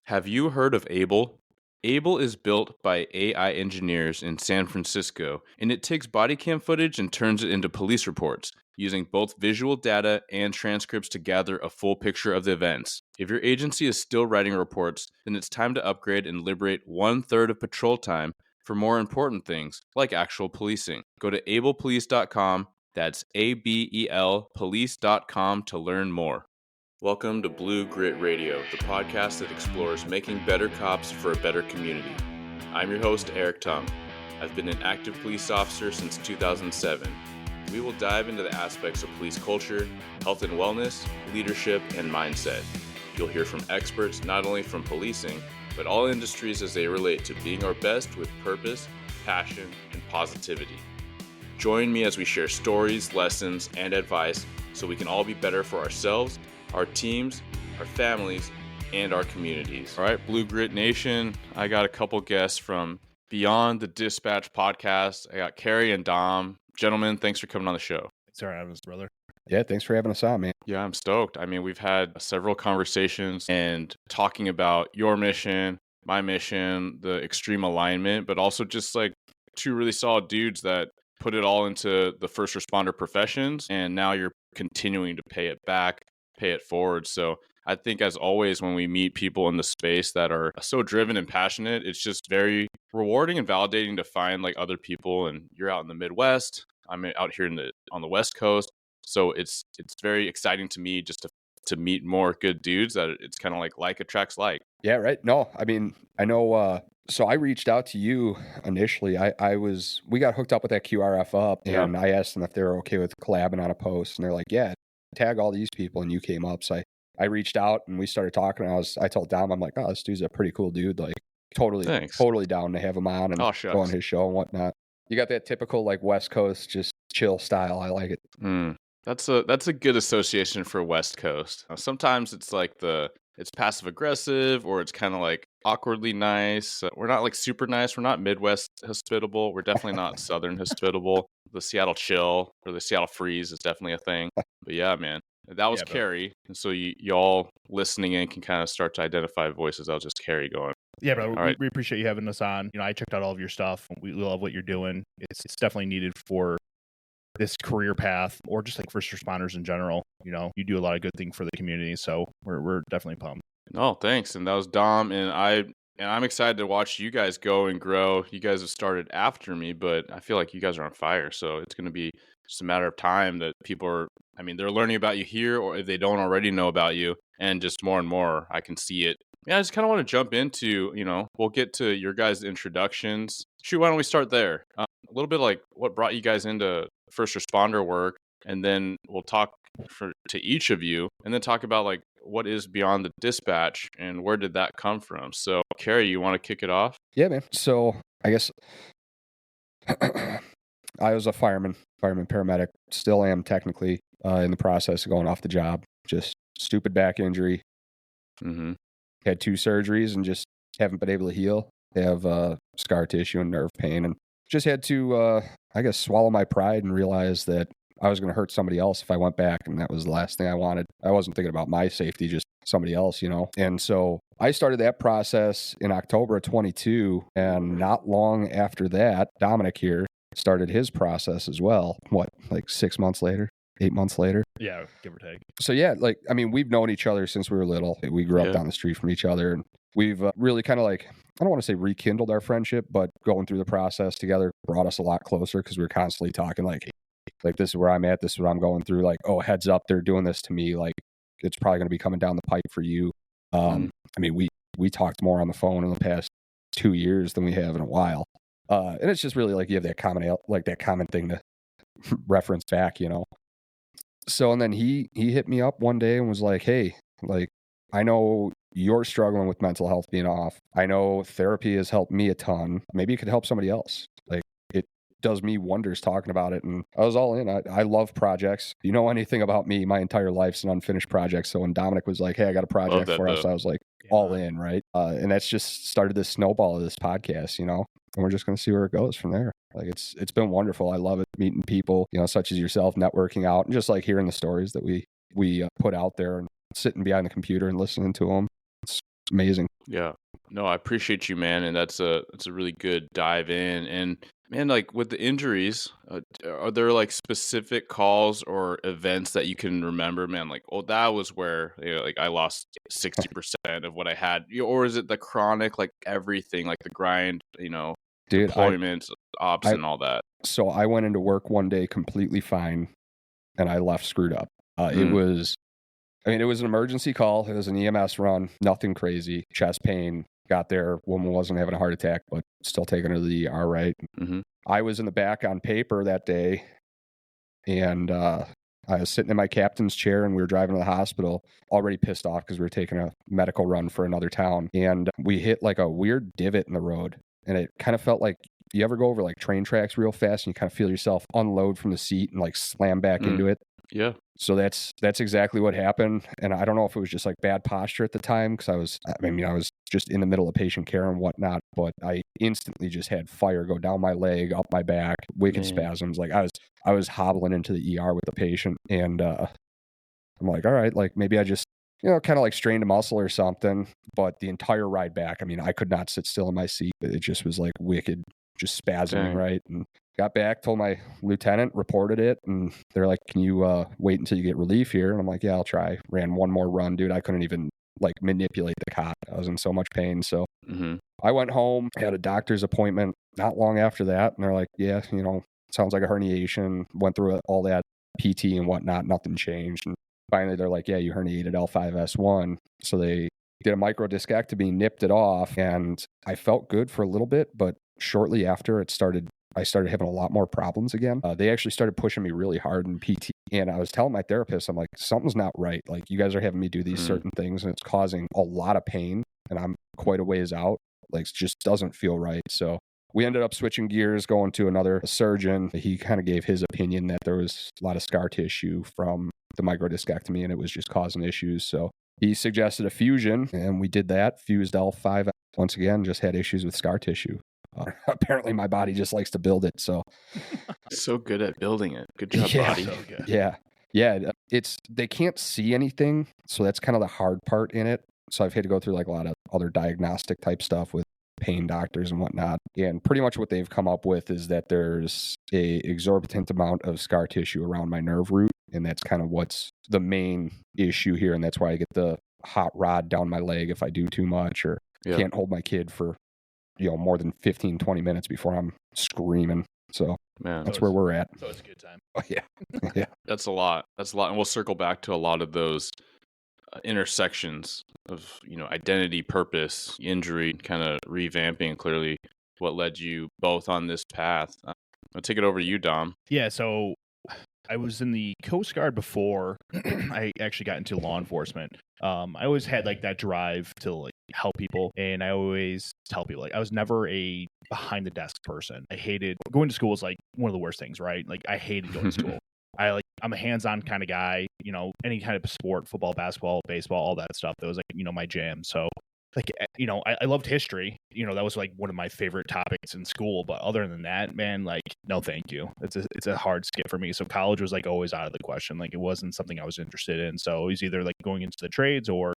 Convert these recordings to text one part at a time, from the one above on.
Have you heard of Able? Able is built by AI engineers in San Francisco, and it takes body cam footage and turns it into police reports, using both visual data and transcripts to gather a full picture of the events. If your agency is still writing reports, then it's time to upgrade and liberate 1/3 of patrol time for more important things, like actual policing. Go to ablepolice.com, that's ABEL police.com to learn more. Welcome to Blue Grit Radio, the podcast that explores making better cops for a better community. I'm your host, Eric Tung. I've been an active police officer since 2007. We will dive into the aspects of police culture, health and wellness, leadership, and mindset. You'll hear from experts not only from policing, but all industries as they relate to being our best with purpose, passion, and positivity. Join me as we share stories, lessons, and advice so we can all be better for ourselves, our teams, our families, and our communities. All right, Blue Grit Nation, I got a couple guests from Beyond the Dispatch podcast. I got Cary and Dom. Gentlemen, thanks for coming on the show. Thanks for having us, brother. Yeah, thanks for having us on, man. Yeah, I'm stoked. I mean, we've had several conversations and talking about your mission, my mission, the extreme alignment, but also just like two really solid dudes that put it all into the first responder professions, and now you're continuing to pay it back, pay it forward. So I think, as always, when we meet people in the space that are so driven and passionate, it's just very rewarding and validating to find like other people. And you're out in the Midwest, I'm out here on the West Coast. So it's very exciting to me just to meet more good dudes that it's kind of like attracts like. Yeah, right. No, I mean, I know. So I reached out to you initially. We got hooked up with that QRF up, and I asked them if they were okay with collabing on a post, and they're like, yeah, tag all these people, and you came up. So I reached out and we started talking. And I told Dom, I'm like, oh, this dude's a pretty cool dude. Like totally down to have him on and go on his show and whatnot. You got that typical like West Coast, just chill style. I like it. That's a good association for West Coast. Sometimes it's like it's passive aggressive, or it's kind of like awkwardly nice. We're not like super nice. We're not Midwest hospitable. We're definitely not Southern hospitable. The Seattle chill or the Seattle freeze is definitely a thing. But yeah, man, that was Cary. And so y'all listening in can kind of start to identify voices. That was just Cary going. Yeah, bro. We appreciate you having us on. You know, I checked out all of your stuff. We love what you're doing. It's definitely needed for this career path, or just like first responders in general. You know, you do a lot of good things for the community, so we're definitely pumped. No, thanks. And that was Dom, and I'm excited to watch you guys go and grow. You guys have started after me, but I feel like you guys are on fire, so it's going to be just a matter of time that they're learning about you here, or if they don't already know about you, and just more and more I can see it. Yeah, I just kind of want to jump into, we'll get to your guys' introductions. Shoot, why don't we start there? A little bit like what brought you guys into first responder work, and then we'll talk to each of you, and then talk about like what is Beyond the Dispatch and where did that come from. So, Cary, you want to kick it off? Yeah, man. So I guess I was a fireman paramedic. Still am technically in the process of going off the job. Just stupid back injury. Mm-hmm. Had 2 surgeries and just haven't been able to heal. They have scar tissue and nerve pain, and just had to, swallow my pride and realize that I was going to hurt somebody else if I went back, and that was the last thing I wanted. I wasn't thinking about my safety, just somebody else, And so I started that process in October of 22, and not long after that, Dominic here started his process as well. What, like 6 months later? 8 months later? Yeah, give or take. So yeah, we've known each other since we were little. We grew up down the street from each other, and we've really kind of like, I don't want to say rekindled our friendship, but going through the process together brought us a lot closer, because we were constantly talking like this is where I'm at, this is what I'm going through. Like, oh, heads up, they're doing this to me. Like, it's probably going to be coming down the pipe for you. We talked more on the phone in the past 2 years than we have in a while. And it's just really like you have that common thing to reference back, So, and then he hit me up one day and was like, hey, like, I know you're struggling with mental health being off. I know therapy has helped me a ton. Maybe it could help somebody else. Like, it does me wonders talking about it. And I was all in. I love projects. You know anything about me, my entire life's an unfinished project. So when Dominic was like, hey, I got a project for us, I was like, all in, right? And that's just started this snowball of this podcast, and we're just going to see where it goes from there. Like, it's been wonderful. I love it, meeting people, such as yourself, networking out, and just like hearing the stories that we put out there, and sitting behind the computer and listening to them. It's amazing. Yeah. No, I appreciate you, man, and that's a really good dive in. And man, like with the injuries, are there like specific calls or events that you can remember, man? Like, oh, that was where like I lost 60% of what I had, or is it the chronic, like everything, like the grind, Dude, deployments, ops, I and all that? so I went into work one day completely fine, and I left screwed up. It Mm, was, I mean, it was an emergency call. It was an EMS run, nothing crazy, chest pain. Got there, woman wasn't having a heart attack, but still taking her to the ER, right? mm-hmm. I was in the back on paper that day, and I was sitting in my captain's chair, and we were driving to the hospital, already pissed off because we were taking a medical run for another town, and we hit like a weird divot in the road, and it kind of felt like, you ever go over like train tracks real fast and you kind of feel yourself unload from the seat and like slam back Mm. into it? Yeah. So that's exactly what happened. And I don't know if it was just like bad posture at the time, because I was just in the middle of patient care and whatnot, but I instantly just had fire go down my leg, up my back, wicked Man. spasms. Like I was hobbling into the ER with the patient, and I'm like, all right, like maybe I just, kind of like strained a muscle or something. But the entire ride back, I mean, I could not sit still in my seat. It just was like wicked, just spasming, Dang. right? And got back, told my lieutenant, reported it, and they're like, can you wait until you get relief here? And I'm like, yeah, I'll try. Ran one more run, dude. I couldn't even like manipulate the cot. I was in so much pain. So Mm-hmm. I went home, had a doctor's appointment not long after that, and they're like, yeah, sounds like a herniation. Went through all that PT and whatnot, nothing changed. And finally, they're like, yeah, you herniated L5S1. So they did a microdiscectomy, nipped it off, and I felt good for a little bit, but shortly after I started having a lot more problems again. They actually started pushing me really hard in PT. And I was telling my therapist, I'm like, something's not right. Like, you guys are having me do these certain things, and it's causing a lot of pain, and I'm quite a ways out. Like, it just doesn't feel right. So we ended up switching gears, going to another surgeon. He kind of gave his opinion that there was a lot of scar tissue from the microdiscectomy, and it was just causing issues. So he suggested a fusion, and we did that. Fused L5. Once again, just had issues with scar tissue. Apparently, my body just likes to build it. So So good at building it. Good job, yeah, body. So good. yeah. It's, they can't see anything, so that's kind of the hard part in it. So I've had to go through like a lot of other diagnostic type stuff with pain doctors and whatnot. And pretty much what they've come up with is that there's a exorbitant amount of scar tissue around my nerve root, and that's kind of what's the main issue here. And that's why I get the hot rod down my leg if I do too much, or Yeah. can't hold my kid for more than 15, 20 minutes before I'm screaming. So Man, that's where we're at. So it's a good time. Oh, yeah. Yeah. that's a lot. That's a lot. And we'll circle back to a lot of those intersections of, identity, purpose, injury, kind of revamping clearly what led you both on this path. I'll take it over to you, Dom. Yeah, so I was in the Coast Guard before I actually got into law enforcement. I always had like that drive to like help people, and I always tell people like I was never a behind the desk person. I hated going to school. Is like one of the worst things, right? Like I hated going to school. I'm a hands-on kind of guy, any kind of sport, football, basketball, baseball, all that stuff. That was like, my jam. So like, I loved history. That was like one of my favorite topics in school. But other than that, man, like, no, thank you. It's a hard skip for me. So college was like always out of the question. Like it wasn't something I was interested in. So it was either like going into the trades or,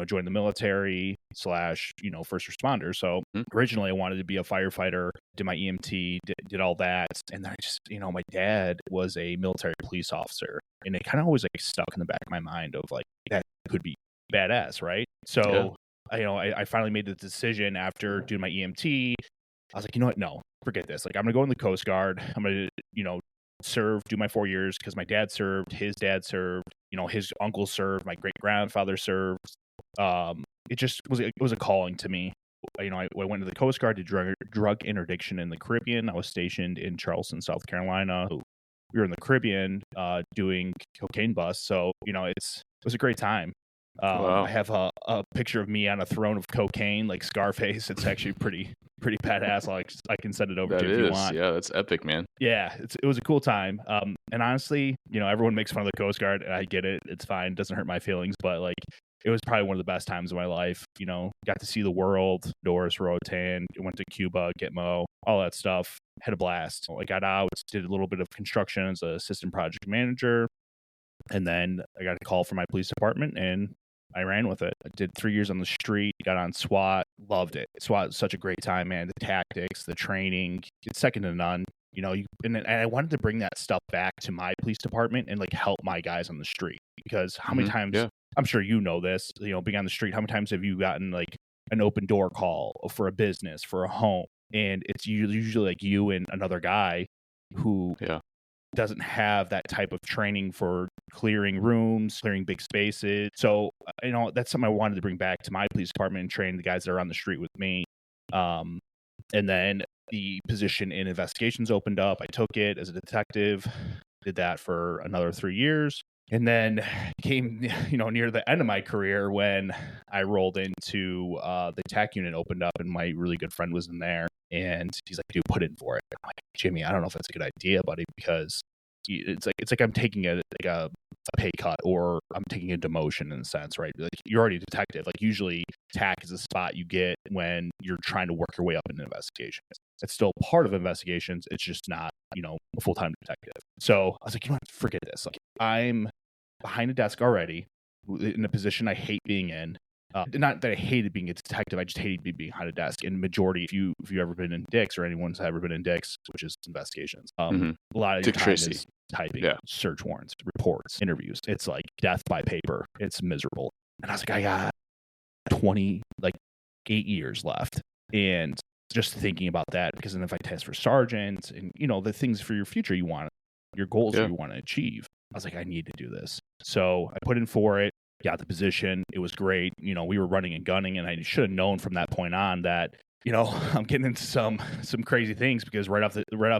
join the military / first responder. So originally I wanted to be a firefighter, did my EMT, did all that. And then I just, my dad was a military police officer, and it kind of always like stuck in the back of my mind of like, that could be badass. Right. So, I finally made the decision after doing my EMT. I was like, you know what? No, forget this. Like, I'm going to go in the Coast Guard. I'm going to, serve, do my 4 years, because my dad served, his dad served, his uncle served, my great grandfather served. It was a calling to me. I went to the Coast Guard to drug interdiction in the Caribbean. I was stationed in Charleston, South Carolina. We were in the Caribbean doing cocaine busts. So, it was a great time. Wow. I have a picture of me on a throne of cocaine, like Scarface. It's actually pretty badass. I can send it over to you if you want. Yeah, that's epic, man. Yeah, it was a cool time. And honestly, everyone makes fun of the Coast Guard, and I get it. It's fine. It doesn't hurt my feelings, but like, it was probably one of the best times of my life. Got to see the world, Doris, Roatan, went to Cuba, Gitmo, all that stuff. Had a blast. I got out, did a little bit of construction as an assistant project manager, and then I got a call from my police department, and I ran with it. I did 3 years on the street, got on SWAT, loved it. SWAT was such a great time, man. The tactics, the training, it's second to none. And I wanted to bring that stuff back to my police department and like help my guys on the street, because how many times, Yeah. I'm sure you know this, being on the street, how many times have you gotten like an open door call for a business, for a home, and it's usually like you and another guy who doesn't have that type of training for clearing rooms, clearing big spaces. So, that's something I wanted to bring back to my police department and train the guys that are on the street with me. And then the position in investigations opened up. I took it as a detective, did that for another 3 years. And then came, near the end of my career when I rolled into the TAC unit opened up, and my really good friend was in there. And he's like, dude, put in for it. I'm like, Jimmy, I don't know if that's a good idea, buddy, because it's like I'm taking a pay cut, or I'm taking a demotion in a sense, right? Like, you're already a detective. Like, usually TAC is a spot you get when you're trying to work your way up in investigations. It's still part of investigations. It's just not, a full-time detective. So I was like, forget this. Like, I'm behind a desk already in a position I hate being in. Not that I hated being a detective, I just hated being behind a desk. And majority, if you ever been in Dix, or anyone's ever been in Dix, which is investigations, a lot of your time is typing, search warrants, reports, interviews. It's like death by paper. It's miserable. And I was like, I got 8 years left, and just thinking about that, because then if I test for sergeant and the things for your future you want, your goals you want to achieve, I was like, I need to do this. So I put in for it, got the position. It was great. We were running and gunning, and I should have known from that point on that, I'm getting into some crazy things, because right off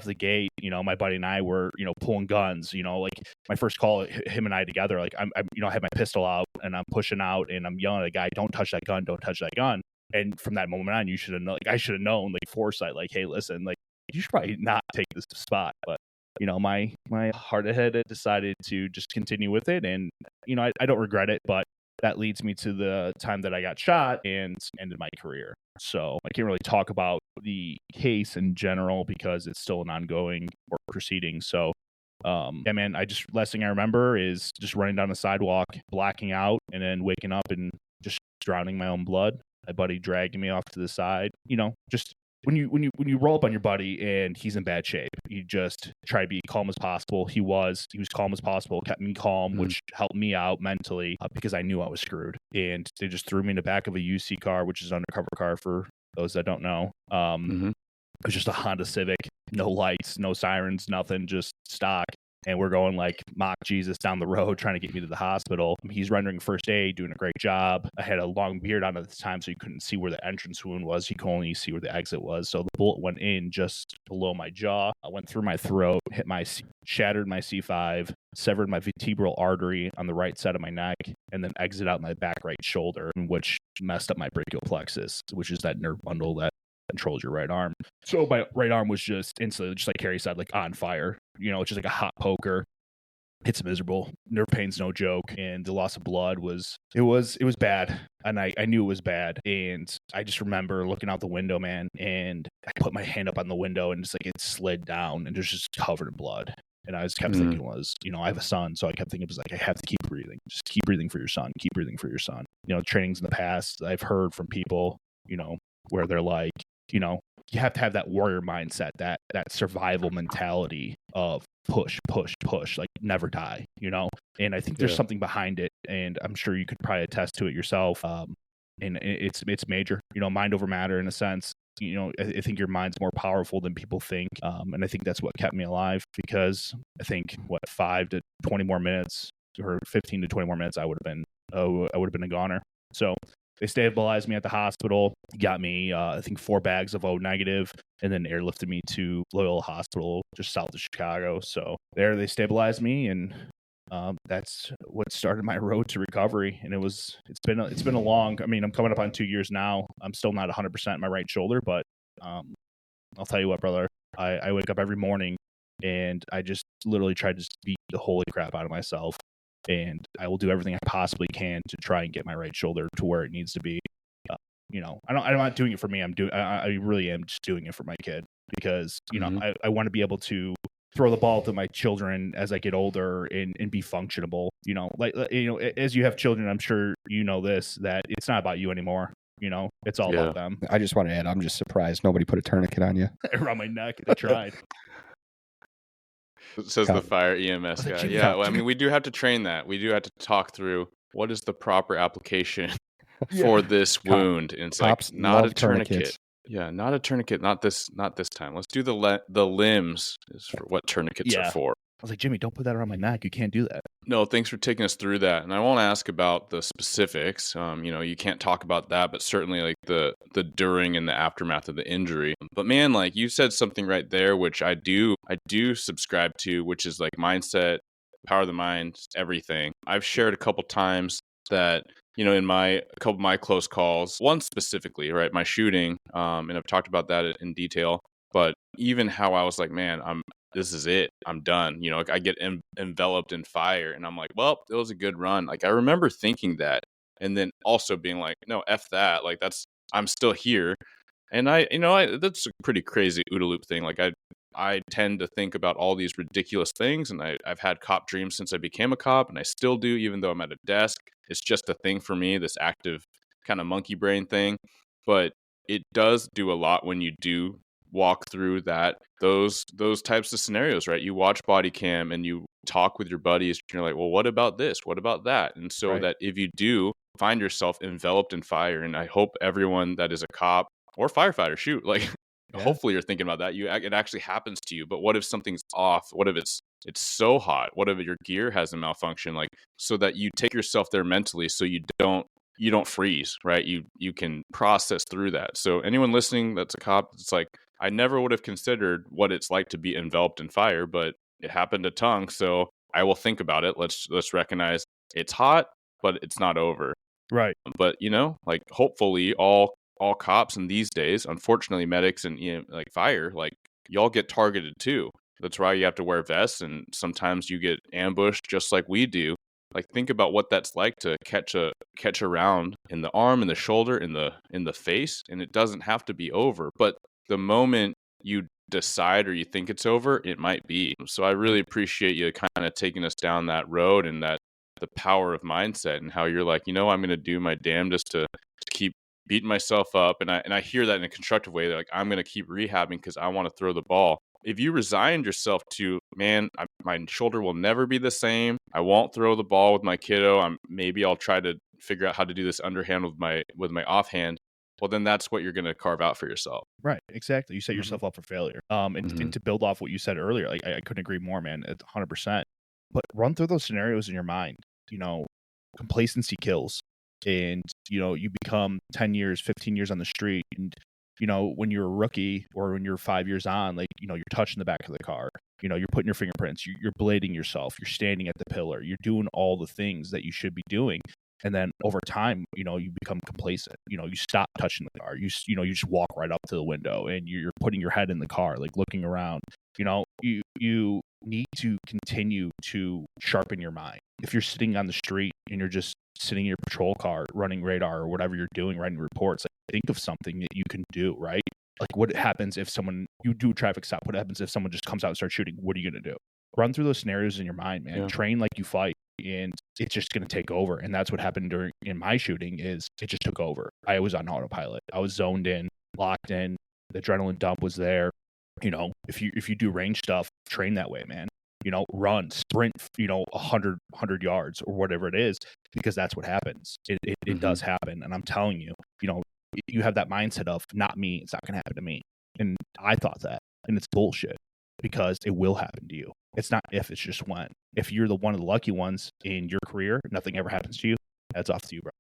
the gate, my buddy and I were, pulling guns, like my first call, him and I together, like I had my pistol out and I'm pushing out and I'm yelling at a guy, don't touch that gun, don't touch that gun. And from that moment on, you should have known, like I should have known, like foresight, like, hey, listen, like you should probably not take this spot. But my hard head decided to just continue with it, and I don't regret it, but that leads me to the time that I got shot and ended my career. So I can't really talk about the case in general because it's still an ongoing proceeding. So man, last thing I remember is just running down the sidewalk, blacking out, and then waking up and just drowning my own blood. My buddy dragging me off to the side. Just when you roll up on your buddy and he's in bad shape, you just try to be calm as possible. He was calm as possible, kept me calm, which helped me out mentally, because I knew I was screwed. And they just threw me in the back of a UC car, which is an undercover car for those that don't know. It was just a Honda Civic, no lights, no sirens, nothing, just stock. And we're going like mock Jesus down the road, trying to get me to the hospital. He's rendering first aid, doing a great job. I had a long beard on at the time, so you couldn't see where the entrance wound was. You could only see where the exit was. So the bullet went in just below my jaw. I went through my throat, shattered my C5, severed my vertebral artery on the right side of my neck, and then exit out my back right shoulder, which messed up my brachial plexus, which is that nerve bundle that controls your right arm. So my right arm was just instantly, just like Cary said, like on fire. It's just like a hot poker. It's miserable. Nerve pain's no joke, and the loss of blood was bad, and I knew it was bad. And I just remember looking out the window, man, and I put my hand up on the window, and just like it slid down, and it was just covered in blood. And I just kept thinking I have a son, so I kept thinking it was like, I have to keep breathing. Just keep breathing for your son. Keep breathing for your son. Trainings in the past, I've heard from people, where they're like, you have to have that warrior mindset, that survival mentality of push, like never die, and I think there's something behind it, and I'm sure you could probably attest to it yourself. And it's major, mind over matter in a sense. I think your mind's more powerful than people think. And I think that's what kept me alive, because I think 5 to 20 more minutes or 15 to 20 more minutes, I would have been a goner. So they stabilized me at the hospital, got me, I think 4 bags of O negative, and then airlifted me to Loyola Hospital, just south of Chicago. So there they stabilized me, and that's what started my road to recovery. And it's been a long, I'm coming up on 2 years now. I'm still not 100% in my right shoulder, but I'll tell you what, brother, I wake up every morning and I just literally try to just beat the holy crap out of myself. And I will do everything I possibly can to try and get my right shoulder to where it needs to be. I'm not doing it for me. I really am just doing it for my kid, because, I want to be able to throw the ball to my children as I get older and be functionable. As you have children, I'm sure you know this, that it's not about you anymore. It's all about them. I just want to add, I'm just surprised nobody put a tourniquet on you. Around my neck. They tried. Says the fire EMS guy. Yeah, well, I mean, we do have to train that. We do have to talk through what is the proper application for this wound. And it's like not a tourniquet. Tourniquets. Yeah, not a tourniquet. Not this time. Let's do the limbs is for what tourniquets are for. I was like, Jimmy, don't put that around my neck. You can't do that. No, thanks for taking us through that. And I won't ask about the specifics. You can't talk about that, but certainly like the during and the aftermath of the injury. But man, like you said something right there, which I do subscribe to, which is like mindset, power of the mind, everything. I've shared a couple times that, in a couple of my close calls, one specifically, right, my shooting, and I've talked about that in detail, but even how I was like, man, this is it. I'm done. I get enveloped in fire and I'm like, well, it was a good run. Like I remember thinking that and then also being like, no, F that. Like I'm still here. And that's a pretty crazy OODA loop thing. Like I tend to think about all these ridiculous things, and I've had cop dreams since I became a cop, and I still do, even though I'm at a desk. It's just a thing for me, this active kind of monkey brain thing. But it does do a lot when you do walk through those types of scenarios, right? You watch body cam and you talk with your buddies, and you're like, well, what about this? What about that? And so that if you do find yourself enveloped in fire, and I hope everyone that is a cop or firefighter, hopefully you're thinking about that. It actually happens to you. But what if something's off? What if it's so hot? What if your gear has a malfunction? Like, so that you take yourself there mentally, so you don't freeze, right? You can process through that. So anyone listening that's a cop, it's like, I never would have considered what it's like to be enveloped in fire, but it happened a ton. So I will think about it. Let's recognize it's hot, but it's not over. Right. But like hopefully all cops in these days, unfortunately medics and like fire, like y'all get targeted too. That's why you have to wear vests, and sometimes you get ambushed just like we do. Like think about what that's like to catch a round in the arm, in the shoulder, in the face, and it doesn't have to be over. But the moment you decide or you think it's over, it might be. So I really appreciate you kind of taking us down that road, and that the power of mindset, and how you're like, I'm going to do my damnedest to keep beating myself up. And I hear that in a constructive way. They're like, I'm going to keep rehabbing because I want to throw the ball. If you resigned yourself to, man, my shoulder will never be the same. I won't throw the ball with my kiddo. Maybe I'll try to figure out how to do this underhand with my offhand. Well, then that's what you're going to carve out for yourself. Right. Exactly. You set yourself up for failure. And to build off what you said earlier, like I couldn't agree more, man. It's 100%. But run through those scenarios in your mind. Complacency kills, and you become 10 years, 15 years on the street, and when you're a rookie or when you're 5 years on, like you're touching the back of the car, you're putting your fingerprints, you're blading yourself, you're standing at the pillar, you're doing all the things that you should be doing. And then over time, you become complacent. You stop touching the car. You just walk right up to the window, and you're putting your head in the car, like looking around. You need to continue to sharpen your mind. If you're sitting on the street and you're just sitting in your patrol car, running radar or whatever you're doing, writing reports, like think of something that you can do, right? Like what happens if you do a traffic stop? What happens if someone just comes out and starts shooting? What are you going to do? Run through those scenarios in your mind, man. Yeah. Train like you fight, and it's just going to take over. And that's what happened in my shooting. Is it just took over. I was on autopilot. I was zoned in, locked in. The adrenaline dump was there. If you do range stuff, train that way, man. Run, sprint, 100 yards or whatever it is, because that's what happens. It does happen. And I'm telling you, you have that mindset of not me, it's not going to happen to me. And I thought that, and it's bullshit, because it will happen to you. It's not if, it's just when. If you're one of the lucky ones in your career, nothing ever happens to you, that's off to you, bro.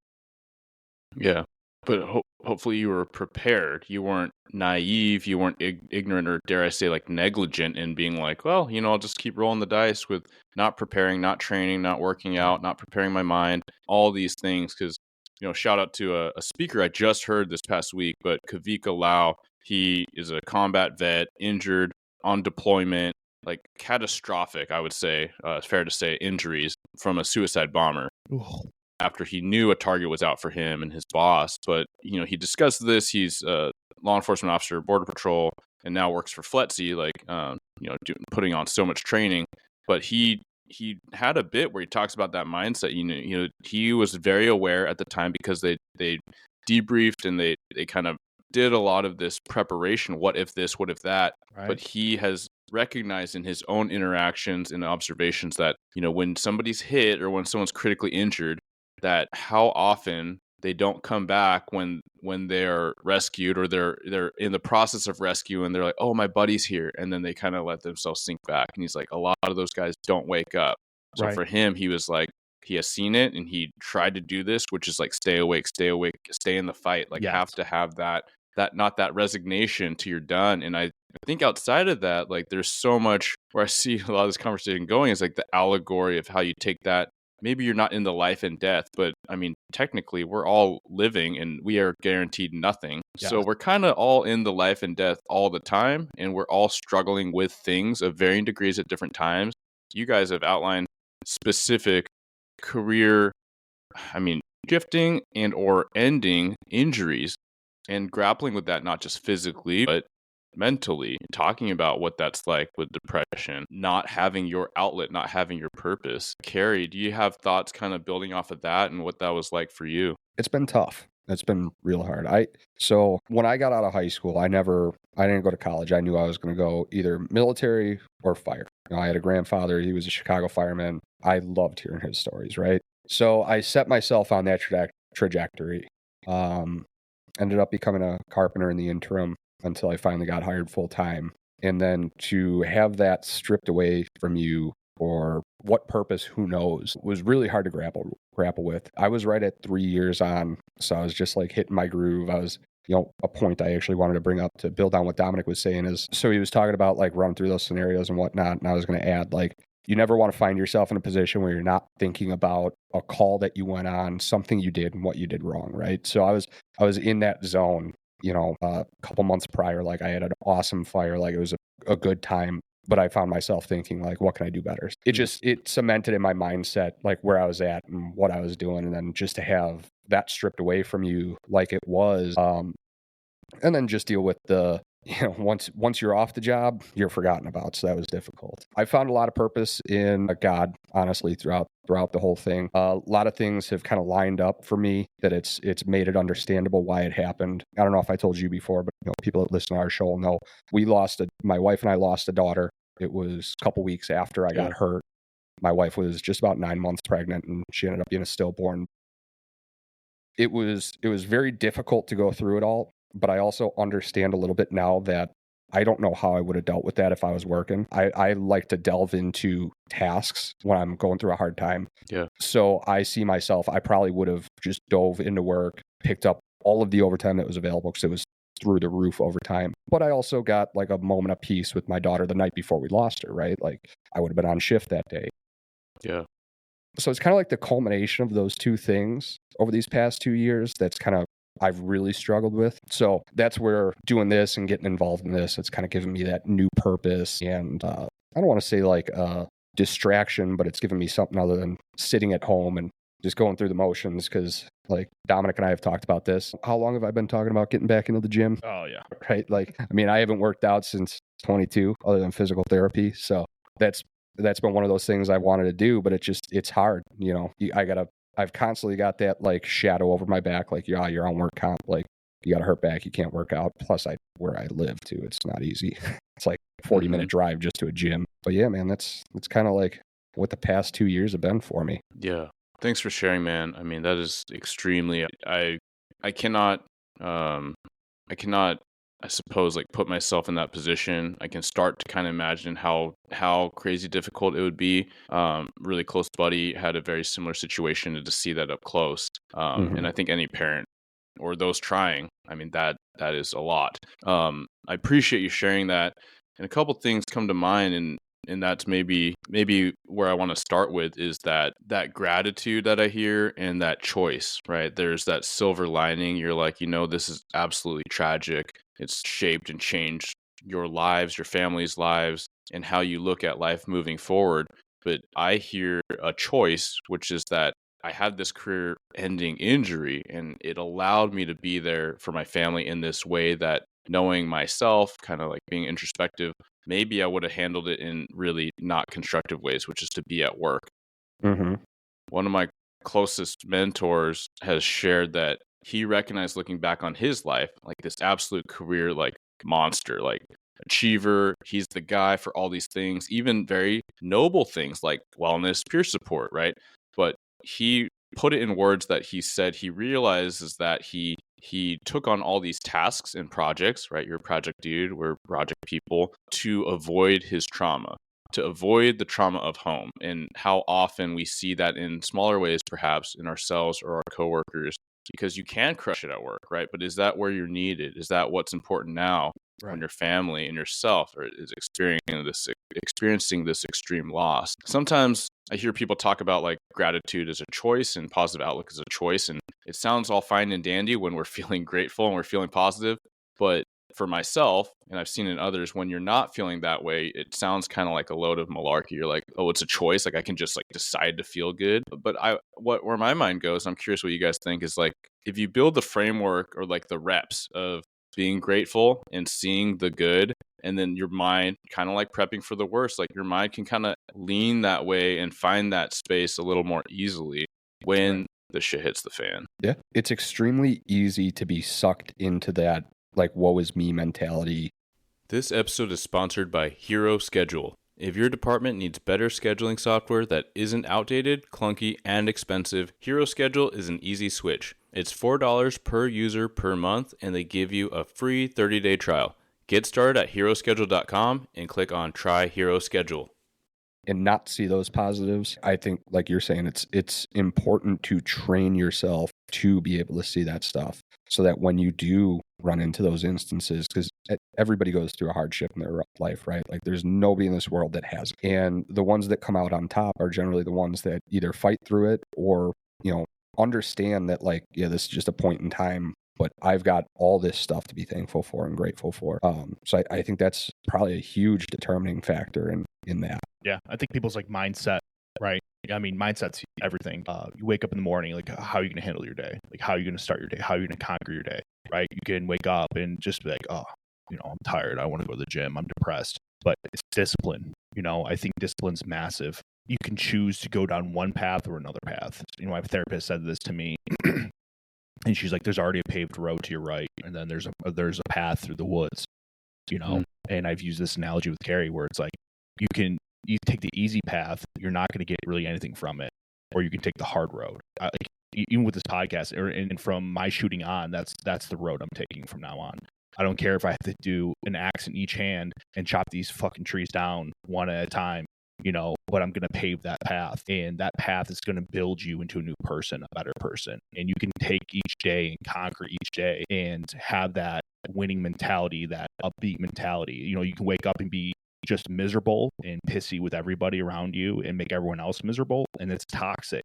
Yeah. But hopefully you were prepared. You weren't naive. You weren't ignorant, or dare I say, like negligent in being like, well, I'll just keep rolling the dice with not preparing, not training, not working out, not preparing my mind, all these things. Because, shout out to a speaker I just heard this past week, but Kavika Lau, he is a combat vet, injured, on deployment, like catastrophic, I would say, it's fair to say, injuries from a suicide bomber. Ooh. After he knew a target was out for him and his boss. But, he discussed this. He's law enforcement officer, border patrol, and now works for FLETC, like putting on so much training. But he had a bit where he talks about that mindset. He was very aware at the time because they debriefed and they kind of did a lot of this preparation. What if this? What if that? Right. But he has recognized in his own interactions and observations that when somebody's hit or when someone's critically injured, that how often they don't come back when they're rescued or they're in the process of rescue and they're like, oh, my buddy's here, and then they kind of let themselves sink back. And he's like, a lot of those guys don't wake up. So Right. for him, he was like, he has seen it and he tried to do this, which is like stay awake, stay in the fight. Like have to have that not that resignation to you're done. And I think outside of that, like there's so much where I see a lot of this conversation going is like the allegory of how you take that. Maybe you're not in the life and death, but I mean, technically we're all living and we are guaranteed nothing. Yes. So we're kind of all in the life and death all the time. And we're all struggling with things of varying degrees at different times. You guys have outlined specific career, shifting and or ending injuries and grappling with that, not just physically, but mentally, talking about what that's like with depression, not having your outlet, not having your purpose. Cary, do you have thoughts kind of building off of that and what that was like for you? It's been tough. It's been real hard. So when I got out of high school, I didn't go to college. I knew I was going to go either military or fire. I had a grandfather. He was a Chicago fireman. I loved hearing his stories, right? So I set myself on that trajectory. Ended up becoming a carpenter in the interim until I finally got hired full time. And then to have that stripped away from you for what purpose, who knows, was really hard to grapple with. I was right at 3 years on, so I was just like hitting my groove. I was, a point I actually wanted to bring up to build on what Dominic was saying is, so he was talking about like running through those scenarios and whatnot. And I was going to add, like, you never want to find yourself in a position where you're not thinking about a call that you went on, something you did and what you did wrong, right? So I was in that zone, a couple months prior. Like I had an awesome fire, like it was a good time, but I found myself thinking like, what can I do better? It cemented in my mindset, like where I was at and what I was doing. And then just to have that stripped away from you like it was, and then just deal with the, once you're off the job, you're forgotten about. So that was difficult. I found a lot of purpose in God, honestly, throughout the whole thing. A lot of things have kind of lined up for me that it's made it understandable why it happened. I don't know if I told you before, but people that listen to our show know my wife and I lost a daughter. It was a couple weeks after I got hurt. My wife was just about 9 months pregnant and she ended up being a stillborn. It was very difficult to go through it all. But I also understand a little bit now that I don't know how I would have dealt with that if I was working. I like to delve into tasks when I'm going through a hard time. Yeah. So I see myself, I probably would have just dove into work, picked up all of the overtime that was available because it was through the roof overtime. But I also got like a moment of peace with my daughter the night before we lost her, right? Like I would have been on shift that day. Yeah. So it's kind of like the culmination of those two things over these past 2 years that's kind of I've really struggled with. So that's where doing this and getting involved in this, it's kind of given me that new purpose. And I don't want to say like a distraction, but it's given me something other than sitting at home and just going through the motions. Because like Dominic and I have talked about this. How long have I been talking about getting back into the gym? Oh, yeah. Right. Like, I haven't worked out since 22 other than physical therapy. So that's been one of those things I wanted to do, but it's hard. I've constantly got that like shadow over my back, like, you're on work comp, like you got a hurt back, you can't work out. Plus where I live too, it's not easy. It's like 40-minute drive just to a gym. But yeah, man, that's kind of like what the past 2 years have been for me. Yeah. Thanks for sharing, man. That is extremely, I cannot, I suppose, like put myself in that position. I can start to kind of imagine how crazy difficult it would be. Really close buddy had a very similar situation, and to see that up close. And I think any parent or those trying, that is a lot. I appreciate you sharing that. And a couple things come to mind, and that's maybe where I want to start with is that gratitude that I hear and that choice, right? There's that silver lining. You're like, this is absolutely tragic. It's shaped and changed your lives, your family's lives, and how you look at life moving forward. But I hear a choice, which is that I had this career ending injury and it allowed me to be there for my family in this way that knowing myself, kind of like being introspective, maybe I would have handled it in really not constructive ways, which is to be at work. Mm-hmm. One of my closest mentors has shared that he recognized, looking back on his life, like this absolute career, like monster, like achiever. He's the guy for all these things, even very noble things like wellness, peer support, right? But he put it in words that he said he realizes that he took on all these tasks and projects, right? You're a project dude, we're project people, to avoid his trauma, to avoid the trauma of home. And how often we see that in smaller ways, perhaps in ourselves or our coworkers, because you can crush it at work, right? But is that where you're needed? Is that what's important now when your family and yourself is experiencing this extreme loss? Sometimes I hear people talk about like gratitude as a choice and positive outlook as a choice. And it sounds all fine and dandy when we're feeling grateful and we're feeling positive. But for myself, and I've seen in others, when you're not feeling that way, it sounds kind of like a load of malarkey. You're like, oh, it's a choice. Like I can just like decide to feel good. But where my mind goes, I'm curious what you guys think, is like, if you build the framework or like the reps of being grateful and seeing the good, and then your mind kind of like prepping for the worst, like your mind can kind of lean that way and find that space a little more easily when the shit hits the fan. Yeah. It's extremely easy to be sucked into that, like, woe is me mentality. This episode is sponsored by Hero Schedule. If your department needs better scheduling software that isn't outdated, clunky, and expensive, Hero Schedule is an easy switch. It's $4 per user per month, and they give you a free 30-day trial. Get started at heroschedule.com and click on Try Hero Schedule. And not see those positives, I think, like you're saying, it's important to train yourself to be able to see that stuff, so that when you do run into those instances, because everybody goes through a hardship in their life, right? Like there's nobody in this world that has it. And the ones that come out on top are generally the ones that either fight through it or, understand that, like, yeah, this is just a point in time, but I've got all this stuff to be thankful for and grateful for. So I think that's probably a huge determining factor in that. Yeah, I think people's like mindset, right? I mean, mindset's everything. You wake up in the morning, like, how are you going to handle your day? Like, how are you going to start your day? How are you going to conquer your day, right? You can wake up and just be like, oh, I'm tired. I want to go to the gym. I'm depressed. But it's discipline. I think discipline's massive. You can choose to go down one path or another path. My therapist said this to me, and she's like, there's already a paved road to your right, and then there's a path through the woods, And I've used this analogy with Cary where it's like, you take the easy path, you're not going to get really anything from it, or you can take the hard road. Even with this podcast, and from my shooting on, that's the road I'm taking from now on. I don't care if I have to do an axe in each hand and chop these fucking trees down one at a time, but I'm going to pave that path, and that path is going to build you into a new person, a better person. And you can take each day and conquer each day and have that winning mentality, that upbeat mentality. You can wake up and be just miserable and pissy with everybody around you and make everyone else miserable, and it's toxic.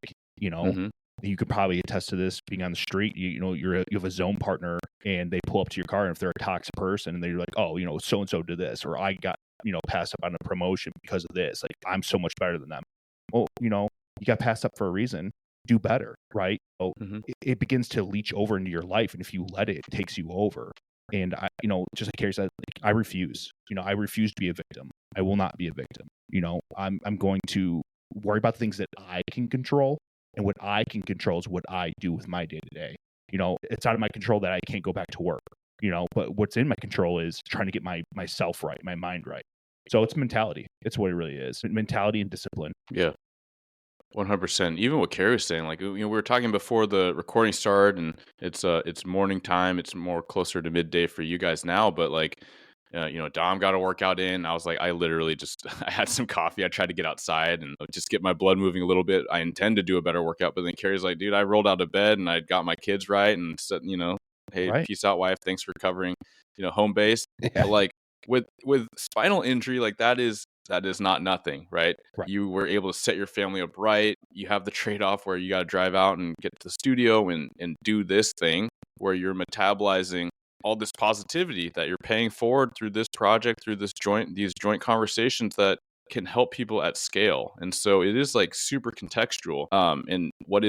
You could probably attest to this being on the street. You have a zone partner and they pull up to your car, and if they're a toxic person and they're like, oh, so and so did this, or I got passed up on a promotion because of this, like I'm so much better than them. Well, you got passed up for a reason. Do better, right? So it begins to leach over into your life, and if you let it, it takes you over. And I, just like Cary said, like, I refuse. I refuse to be a victim. I will not be a victim. I'm going to worry about the things that I can control, and what I can control is what I do with my day to day. It's out of my control that I can't go back to work. But what's in my control is trying to get myself right, my mind right. So it's mentality. It's what it really is. Mentality and discipline. Yeah. 100%. Even what Cary was saying, like, we were talking before the recording started, and it's morning time. It's more closer to midday for you guys now, but like, Dom got a workout in. I was like, I literally just, I had some coffee. I tried to get outside and just get my blood moving a little bit. I intend to do a better workout, but then Cary's like, dude, I rolled out of bed and I got my kids right and said, hey, right. Peace out, wife. Thanks for covering, home base. Yeah. But like with spinal injury, like that is not nothing, right? You were able to set your family up right. You have the trade-off where you got to drive out and get to the studio and do this thing where you're metabolizing all this positivity that you're paying forward through this project, through these joint conversations that can help people at scale. And so it is like super contextual. And what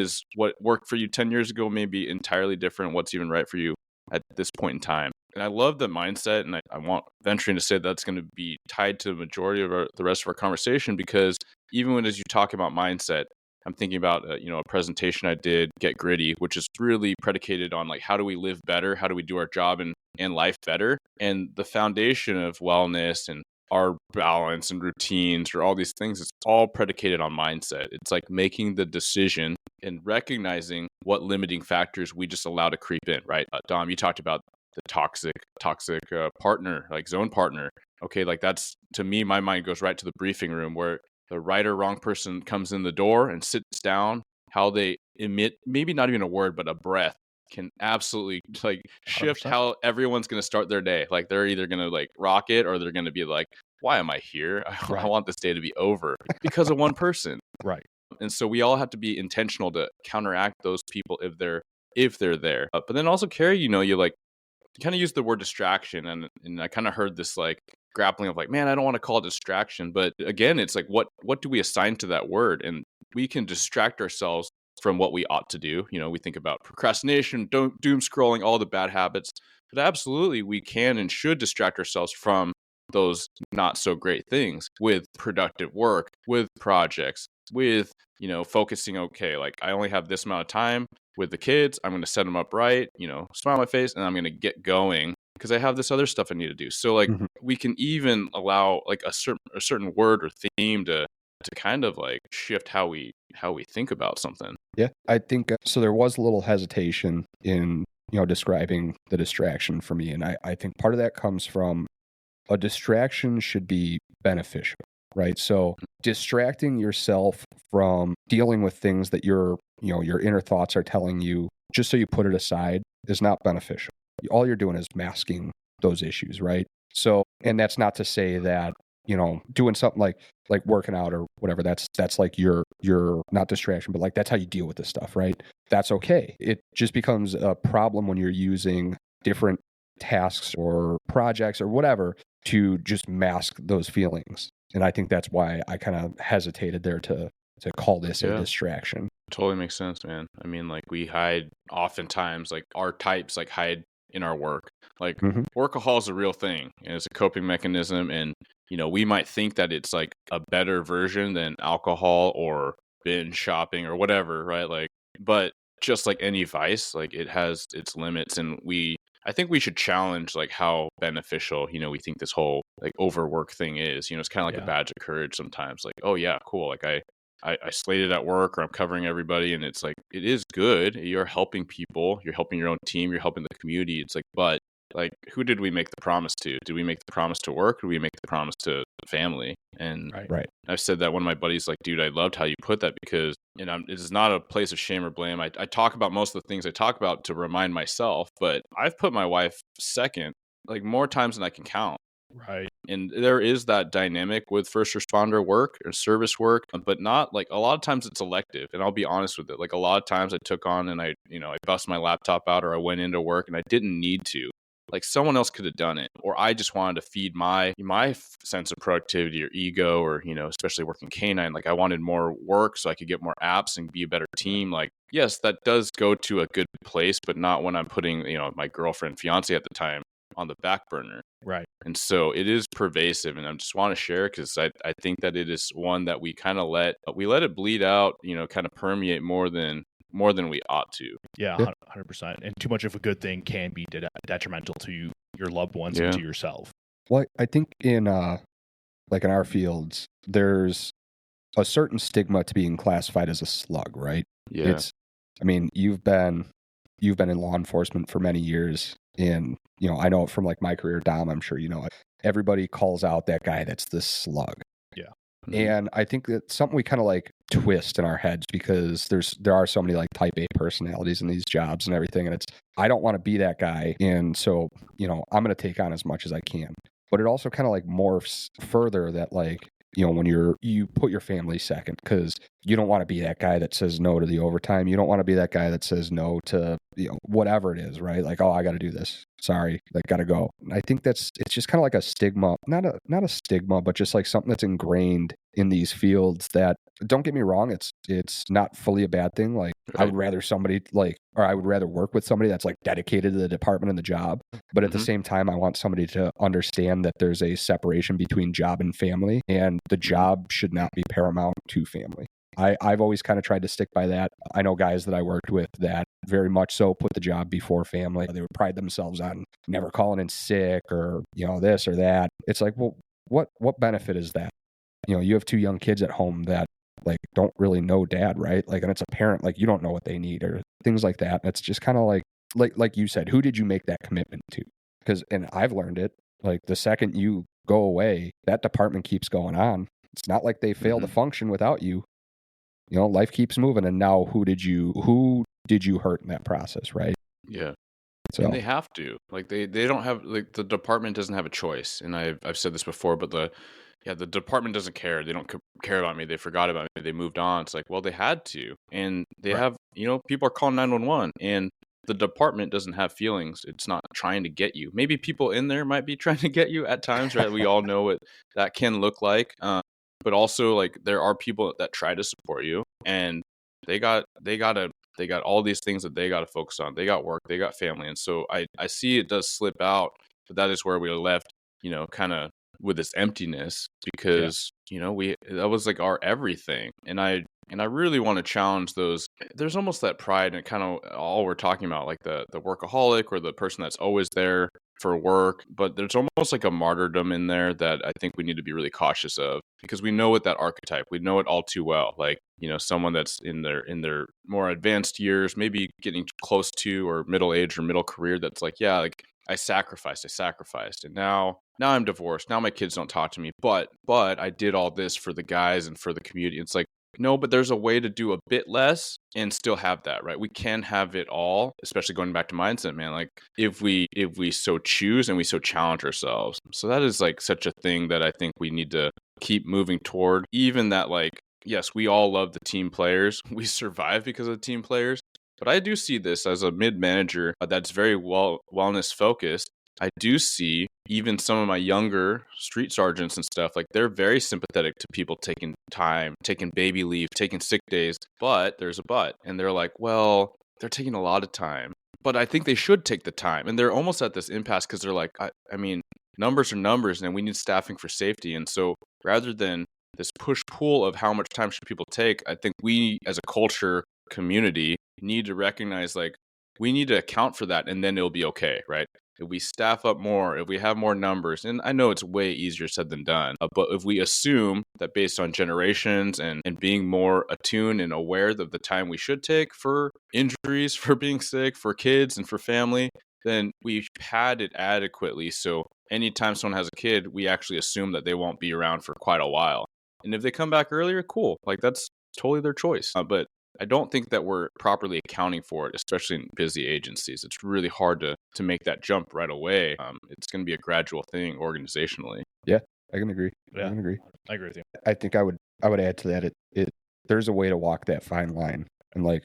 worked for you 10 years ago may be entirely different. What's even right for you at this point in time. And I love the mindset, and I want venturing to say that's going to be tied to the majority of the rest of our conversation, because even when as you talk about mindset, I'm thinking about a presentation I did, Get Gritty, which is really predicated on like how do we live better, how do we do our job and life better, and the foundation of wellness and our balance and routines or all these things, it's all predicated on mindset. It's like making the decision and recognizing what limiting factors we just allow to creep in, right? Dom, you talked about the toxic partner, like zone partner. Okay, like that's, to me, my mind goes right to the briefing room where the right or wrong person comes in the door and sits down, how they emit, maybe not even a word, but a breath can absolutely like shift 100%. how everyone's going to start their day. Like they're either going to like rock it, or they're going to be like, why am I here? I Right. want this day to be over because of one person. Right. And so we all have to be intentional to counteract those people if they're there. But then also, Cary, you kind of use the word distraction, and I kind of heard this like grappling of like, man, I don't want to call it distraction, but again, it's like what do we assign to that word? And we can distract ourselves from what we ought to do. We think about procrastination, doom scrolling, all the bad habits, but absolutely we can and should distract ourselves from those not so great things with productive work, with projects, with focusing. Okay, like I only have this amount of time with the kids, I'm going to set them up right, smile on my face, and I'm going to get going because I have this other stuff I need to do. So like we can even allow like a certain word or theme to kind of like shift how we think about something. Yeah, I think so. There was a little hesitation in describing the distraction for me, and I think part of that comes from a distraction should be beneficial, right? So distracting yourself from dealing with things that your inner thoughts are telling you, just so you put it aside, is not beneficial. All you're doing is masking those issues, right? So, and that's not to say that doing something like working out or whatever, that's like your not distraction, but like that's how you deal with this stuff, right? That's okay. It just becomes a problem when you're using different tasks or projects or whatever to just mask those feelings. And I think that's why I kind of hesitated there to call this a distraction. Totally makes sense, man. I mean, like we hide oftentimes, like our types like hide in our work. Like workahol is a real thing, and it's a coping mechanism. And we might think that it's like a better version than alcohol or binge shopping or whatever, right? Like, but just like any vice, like it has its limits, and I think we should challenge like how beneficial, we think this whole like overwork thing is. It's kind of like a badge of courage sometimes. Like, oh yeah, cool. Like I slated at work, or I'm covering everybody, and it's like, it is good. You're helping people, you're helping your own team, you're helping the community. It's like, but like, who did we make the promise to? Did we make the promise to work? Or did we make the promise to family? And right. I've said that one of my buddies like, dude, I loved how you put that, because it is not a place of shame or blame. I talk about most of the things I talk about to remind myself, but I've put my wife second, like more times than I can count. Right. And there is that dynamic with first responder work or service work, but not like, a lot of times it's elective. And I'll be honest with it. Like a lot of times I took on and I bust my laptop out, or I went into work and I didn't need to. Like someone else could have done it, or I just wanted to feed my sense of productivity or ego, or especially working canine. Like I wanted more work so I could get more apps and be a better team. Like, yes, that does go to a good place, but not when I'm putting my girlfriend, fiance at the time, on the back burner. Right. And so it is pervasive, and I just want to share, because I think that it is one that we kind of let it bleed out, kind of permeate more than we ought to. Yeah, 100%. And too much of a good thing can be detrimental to your loved ones and to yourself. Well, I think in like in our fields, there's a certain stigma to being classified as a slug, right? Yeah. I mean, you've been in law enforcement for many years, and I know from like my career, Dom, I'm sure everybody calls out that guy that's the slug. Yeah. And I think that's something we kind of like twist in our heads, because there are so many like type A personalities in these jobs and everything. And I don't want to be that guy. And so, I'm going to take on as much as I can. But it also kind of like morphs further that like, when you put your family second, because you don't want to be that guy that says no to the overtime. You don't want to be that guy that says no to, whatever it is, right? Like, oh, I got to do this. Sorry, like, got to go. And I think it's just kind of like a stigma, not a stigma, but just like something that's ingrained in these fields that don't get me wrong, it's not fully a bad thing. Like I would rather I would rather work with somebody that's like dedicated to the department and the job. But at the same time, I want somebody to understand that there's a separation between job and family, and the job should not be paramount to family. I've always kind of tried to stick by that. I know guys that I worked with that very much so put the job before family. They would pride themselves on never calling in sick or, this or that. It's like, well, what benefit is that? You have 2 young kids at home that like don't really know dad, right? Like, and it's apparent, like you don't know what they need or things like that. It's just kind of like you said, who did you make that commitment to? And I've learned it, like the second you go away, that department keeps going on. It's not like they fail to function without you. Life keeps moving. And now who did you hurt in that process, right? Yeah. So And they have to. Like they don't have, like, the department doesn't have a choice. And I've said this before, but the department doesn't care. They don't care about me. They forgot about me. They moved on. It's like, well, they had to. And they have, people are calling 911, and the department doesn't have feelings. It's not trying to get you. Maybe people in there might be trying to get you at times, right? We all know what that can look like. But also, like, there are people that try to support you, and they got all these things that they got to focus on. They got work, they got family. And so I see it does slip out, but that is where we are left, kind of with this emptiness, because, that was like our everything. And I really want to challenge those. There's almost that pride, and kind of all we're talking about, like the workaholic or the person that's always there for work, but there's almost like a martyrdom in there that I think we need to be really cautious of, because we know it, that archetype, we know it all too well. Like, someone that's in their more advanced years, maybe getting close to or middle age or middle career, that's like, yeah, like I sacrificed, and now I'm divorced. Now my kids don't talk to me, but I did all this for the guys and for the community. It's like, no, but there's a way to do a bit less and still have that, right? We can have it all, especially going back to mindset, man. Like if we so choose and we so challenge ourselves. So that is like such a thing that I think we need to keep moving toward. Even that, like, yes, we all love the team players. We survive because of the team players. But I do see this as a mid-manager that's very wellness focused. I do see even some of my younger street sergeants and stuff, like they're very sympathetic to people taking time, taking baby leave, taking sick days. But there's a but. And they're like, well, they're taking a lot of time, but I think they should take the time. And they're almost at this impasse because they're like, I mean, numbers are numbers, and we need staffing for safety. And so rather than this push-pull of how much time should people take, I think we as a culture community need to recognize, like, we need to account for that, and then it'll be okay, right? If we staff up more, if we have more numbers, and I know it's way easier said than done, but if we assume that based on generations and being more attuned and aware of the time we should take for injuries, for being sick, for kids and for family, then we've had it adequately. So anytime someone has a kid, we actually assume that they won't be around for quite a while. And if they come back earlier, cool. Like that's totally their choice. But I don't think that we're properly accounting for it, especially in busy agencies. It's really hard to make that jump right away. It's going to be a gradual thing organizationally. Yeah, I can agree. Yeah, I can agree. I agree with you. I think I would add to that. There's a way to walk that fine line. And like,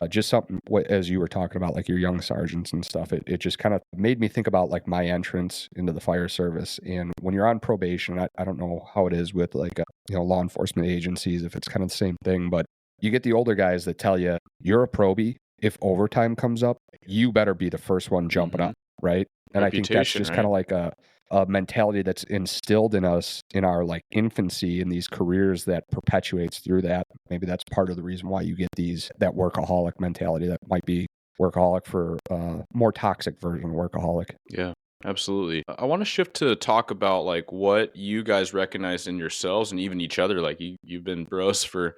just something, as you were talking about, like your young sergeants and stuff, it just kind of made me think about like my entrance into the fire service. And when you're on probation, I don't know how it is with like, law enforcement agencies, if it's kind of the same thing, but you get the older guys that tell you, you're a probie. If overtime comes up, you better be the first one jumping up, right? And I think that's just kind of like a mentality that's instilled in us in our like infancy in these careers that perpetuates through that. Maybe that's part of the reason why you get that workaholic mentality that might be workaholic for more toxic version of workaholic. Yeah. Absolutely. I want to shift to talk about like what you guys recognize in yourselves and even each other. Like you've been bros for,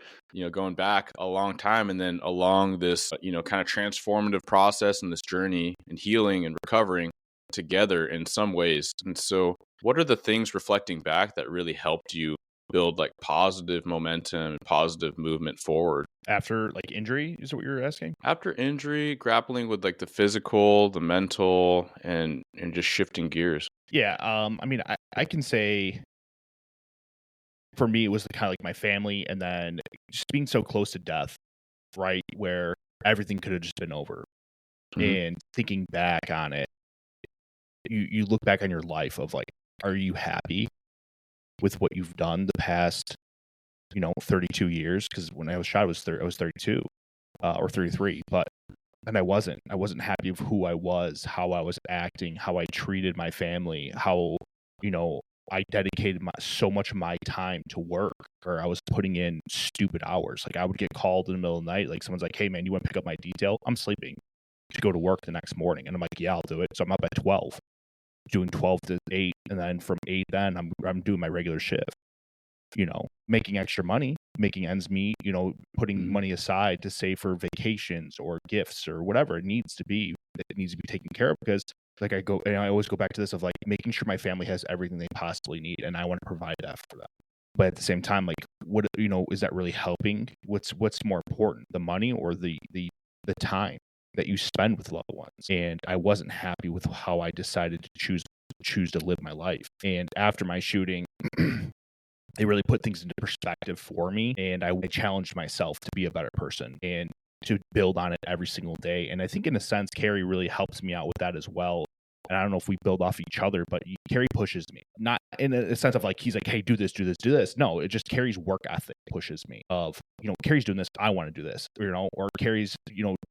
going back a long time, and then along this, kind of transformative process and this journey and healing and recovering together in some ways. And so what are the things reflecting back that really helped you build like positive momentum and positive movement forward? After like injury, is what you're asking? After injury, grappling with like the physical, the mental, and just shifting gears. Yeah. I mean, I can say for me, it was kind of like my family, and then just being so close to death, right? Where everything could have just been over. And thinking back on it, you look back on your life of like, are you happy with what you've done the past 32 years, because when I was shot, I was 32 or 33, and I wasn't happy with who I was, how I was acting, how I treated my family, how, I dedicated so much of my time to work, or I was putting in stupid hours. Like I would get called in the middle of the night. Like someone's like, "Hey man, you want to pick up my detail?" I'm sleeping to go to work the next morning. And I'm like, "Yeah, I'll do it." So I'm up at 12, doing 12 to 8. And then from 8, then I'm doing my regular shift, making extra money, making ends meet, putting money aside to save for vacations or gifts or whatever it needs to be taken care of. Because like I always go back to this of like making sure my family has everything they possibly need, and I want to provide that for them. But at the same time, like, what, is that really helping? What's more important, the money or the time that you spend with loved ones? And I wasn't happy with how I decided to choose to live my life. And after my shooting, it really put things into perspective for me, and I challenged myself to be a better person and to build on it every single day. And I think in a sense, Cary really helps me out with that as well. And I don't know if we build off each other, but Cary pushes me, not in a sense of like, he's like, "Hey, do this, do this, do this." No, it just Cary's work ethic pushes me of, Cary's doing this, I want to do this, or Cary's,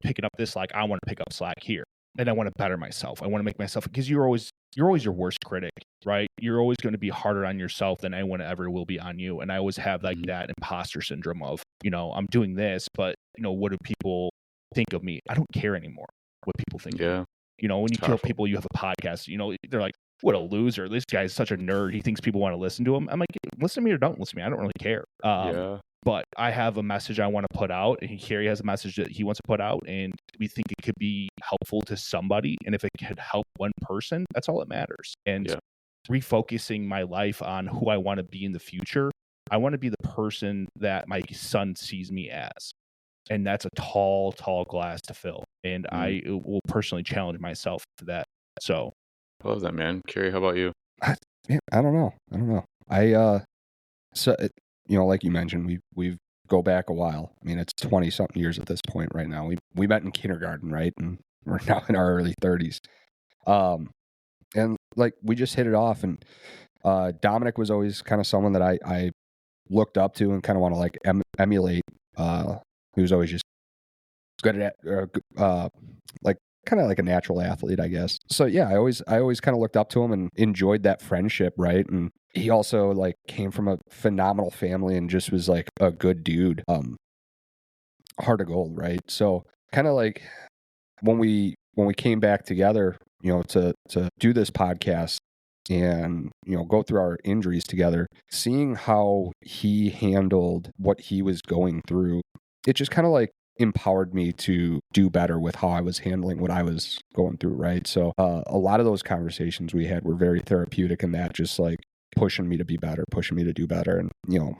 picking up this slack, I want to pick up slack here. And I want to better myself. I want to make myself, because you're always your worst critic, right? You're always going to be harder on yourself than anyone ever will be on you. And I always have like that imposter syndrome of, I'm doing this, but what do people think of me? I don't care anymore what people think of me. When you tell people you have a podcast, they're like, "What a loser. This guy's such a nerd. He thinks people want to listen to him." I'm like, listen to me or don't listen to me. I don't really care. But I have a message I want to put out, and Cary has a message that he wants to put out, and we think it could be helpful to somebody. And if it could help one person, that's all that matters. And refocusing my life on who I want to be in the future, I want to be the person that my son sees me as. And that's a tall, tall glass to fill. And I will personally challenge myself for that. So I love that, man. Cary, how about you? I don't know. Like you mentioned, we go back a while. I mean, it's 20 something years at this point right now. We met in kindergarten, right? And we're now in our early 30s. And like we just hit it off. And Dominic was always kind of someone that I looked up to and kind of want to like emulate. He was always just good at like kind of like a natural athlete, I guess. So yeah, I always kind of looked up to him and enjoyed that friendship, right? And he also like came from a phenomenal family and just was like a good dude. Heart of gold, right? So kind of like when we came back together, to do this podcast and go through our injuries together, seeing how he handled what he was going through, it just kind of like empowered me to do better with how I was handling what I was going through, right? So a lot of those conversations we had were very therapeutic, and that just like pushing me to be better, pushing me to do better. And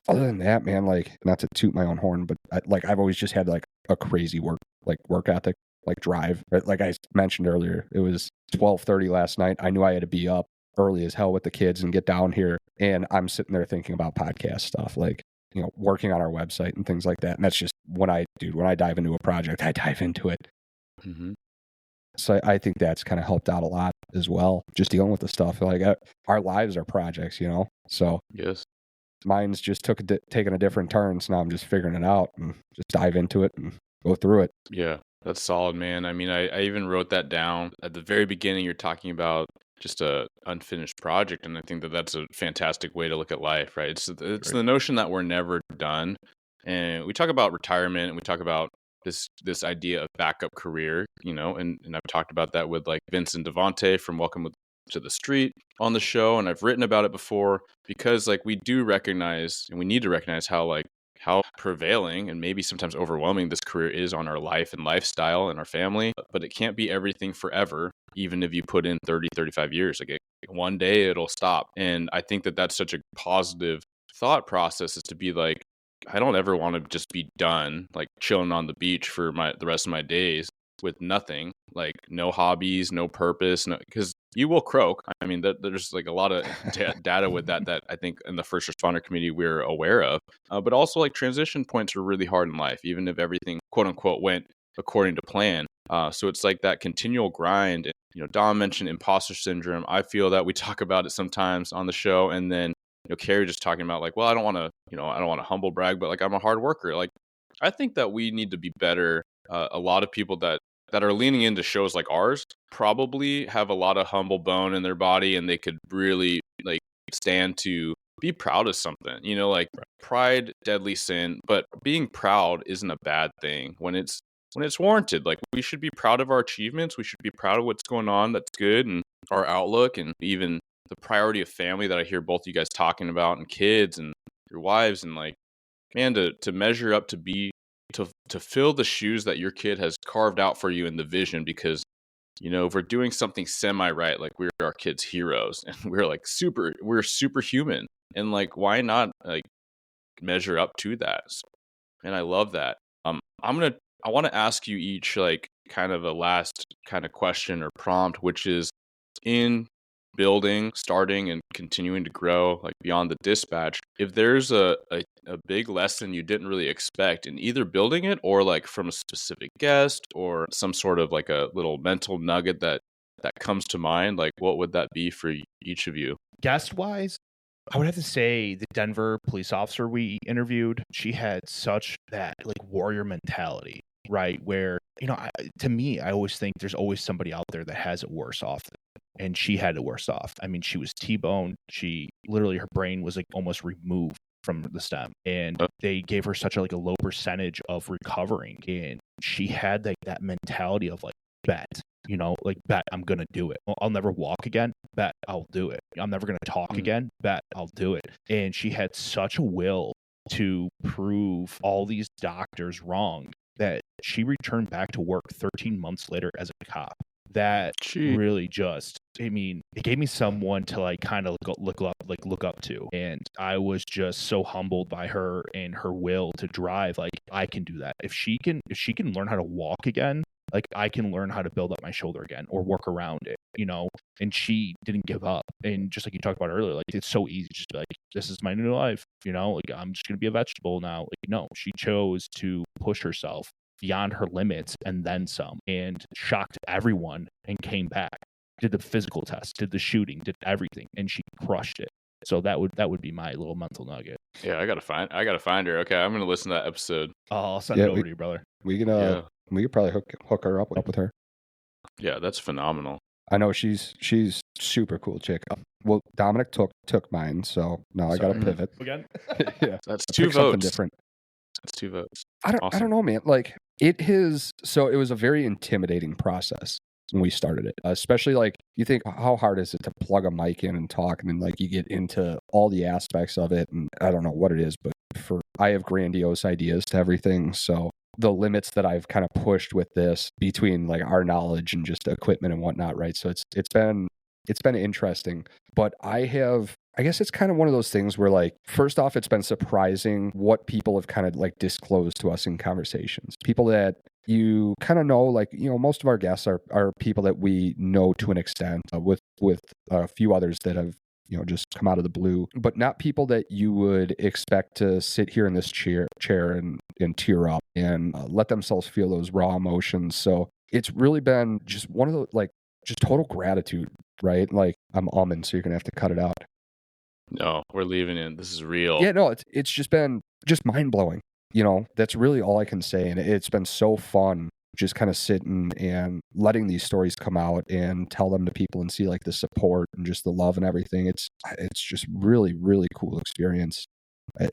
other than that, man, like not to toot my own horn, but I've always just had like a crazy work ethic, like drive, right? Like I mentioned earlier, it was 12:30 last night. I knew I had to be up early as hell with the kids and get down here, and I'm sitting there thinking about podcast stuff, like working on our website and things like that. And that's just when I dive into a project, I dive into it. So I think that's kind of helped out a lot as well, just dealing with the stuff. Like our lives are projects, so yes, mine's just taking a different turn. So now I'm just figuring it out and just dive into it and go through it. Yeah, that's solid, man. I mean, I even wrote that down at the very beginning. You're talking about just a unfinished project, and I think that that's a fantastic way to look at life, right? It's the notion that we're never done. And we talk about retirement, and we talk about this idea of backup career, and I've talked about that with like Vince and Devontae from Welcome to the Street on the show, and I've written about it before, because like we do recognize, and we need to recognize how prevailing and maybe sometimes overwhelming this career is on our life and lifestyle and our family, but it can't be everything forever, even if you put in 30, 35 years. Like one day it'll stop. And I think that that's such a positive thought process, is to be like, I don't ever want to just be done, like chilling on the beach for the rest of my days with nothing, like no hobbies, no purpose, because you will croak. I mean, there's like a lot of data with that I think in the first responder community we're aware of, but also like transition points are really hard in life, even if everything quote unquote went according to plan. So it's like that continual grind. Dom mentioned imposter syndrome. I feel that we talk about it sometimes on the show, and then Cary just talking about like, well, I don't want to humble brag, but like I'm a hard worker. Like I think that we need to be better. A lot of people that are leaning into shows like ours probably have a lot of humble bone in their body, and they could really like stand to be proud of something. Like pride, deadly sin, but being proud isn't a bad thing when it's warranted. Like we should be proud of our achievements. We should be proud of what's going on that's good, and our outlook, and even the priority of family that I hear both you guys talking about, and kids and your wives, and like, man, to measure up to fill the shoes that your kid has carved out for you in the vision, because if we're doing something semi right, like we're our kids' heroes, and we're superhuman, and like why not like measure up to that? And I love that. I want to ask you each like kind of a last kind of question or prompt, which is in building, starting, and continuing to grow, like beyond the dispatch, if there's a big lesson you didn't really expect in either building it or like from a specific guest or some sort of like a little mental nugget that comes to mind, like what would that be for each of you? Guest wise, I would have to say the Denver police officer we interviewed, she had such that like warrior mentality, right? Where, to me, I always think there's always somebody out there that has it worse off. And she had it worse off. I mean, she was T-boned. She literally, her brain was like almost removed from the stem, and they gave her such a like a low percentage of recovering. And she had like that mentality of like, bet, like bet I'm gonna do it. I'll never walk again. Bet I'll do it. I'm never gonna talk again. Bet I'll do it. And she had such a will to prove all these doctors wrong that she returned back to work 13 months later as a cop. That really just, I mean, it gave me someone to like kind of look up to. And I was just so humbled by her and her will to drive. Like, I can do that. If she can learn how to walk again, like I can learn how to build up my shoulder again or work around it, and she didn't give up. And just like you talked about earlier, like it's so easy just to be like, this is my new life, like I'm just going to be a vegetable now. Like, no, she chose to push herself beyond her limits and then some, and shocked everyone and came back, did the physical test, did the shooting, did everything, and she crushed it. So that would be my little mental nugget. Yeah, I gotta find her. Okay, I'm gonna listen to that episode. I'll send it over to you, brother. We could probably hook her up with her. Yeah, that's phenomenal. I know she's super cool chick. Well, Dominic took mine, so now I got to pivot again. Yeah, that's 2 votes. Something different. That's 2 votes. I don't know, man. Like it was a very intimidating process when we started it, especially like you think, how hard is it to plug a mic in and talk, and then like you get into all the aspects of it, and I don't know what it is, but I have grandiose ideas to everything, so the limits that I've kind of pushed with this between like our knowledge and just equipment and whatnot, right? So it's been interesting, but I guess it's kind of one of those things where like, first off, it's been surprising what people have kind of like disclosed to us in conversations. People that you kind of know, like, most of our guests are people that we know to an extent, with a few others that have, just come out of the blue, but not people that you would expect to sit here in this chair and tear up and let themselves feel those raw emotions. So it's really been just one of the, like, just total gratitude, right? Like, I'm almond, so you're going to have to cut it out. No, we're leaving it. This is real. Yeah, no, it's just been just mind-blowing. That's really all I can say. And it's been so fun just kind of sitting and letting these stories come out and tell them to people and see like the support and just the love and everything. It's just really, really cool experience. I